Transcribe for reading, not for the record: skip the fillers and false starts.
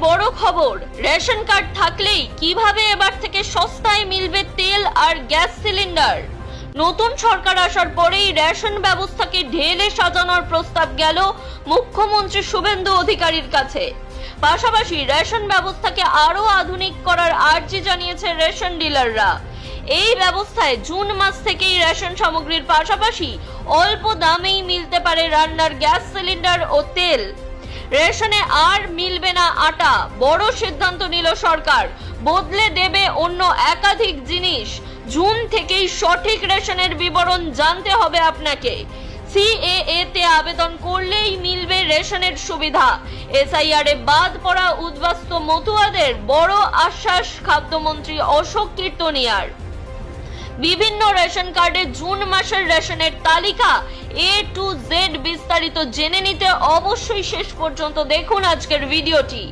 বড় খবর, ration card থাকলেই কিভাবে এবার থেকে সস্তায় মিলবে তেল আর গ্যাস সিলিন্ডার। নতুন সরকার আসার পরেই রেশন ব্যবস্থাকে ঢেলে সাজানোর প্রস্তাব গেল মুখ্যমন্ত্রী শুভেন্দু অধিকারীর কাছে। পাশাপাশি রেশন ব্যবস্থাকে আরো আধুনিক করার আর্জি জানিয়েছে রেশন ডিলাররা। এই ব্যবস্থায় জুন মাস থেকেই রেশন সামগ্রীর পাশাপাশি অল্প দামেই মিলতে পারে রান্নার গ্যাস সিলিন্ডার ও তেল। রেশনে আর মিলবে না আটা, বড় সিদ্ধান্ত নিল সরকার। বদলে দেবে অন্য একাধিক জিনিস। জুন থেকেই সঠিক রেশনের বিবরণ জানতে হবে আপনাকে। সিএএ তে আবেদন করলেই মিলবে রেশনের সুবিধা। এসআইআর এ বাদ পড়া উদ্বাস্তু মতুয়াদের বড় আশ্বাস খাদ্যমন্ত্রী অশোক কীর্তনিয়ার। বিভিন্ন রেশন কার্ডে জুন মাসের রেশনের তালিকা A to Z বিস্তারিত জেনে নিতে অবশ্যই শেষ পর্যন্ত দেখুন আজকের ভিডিওটি।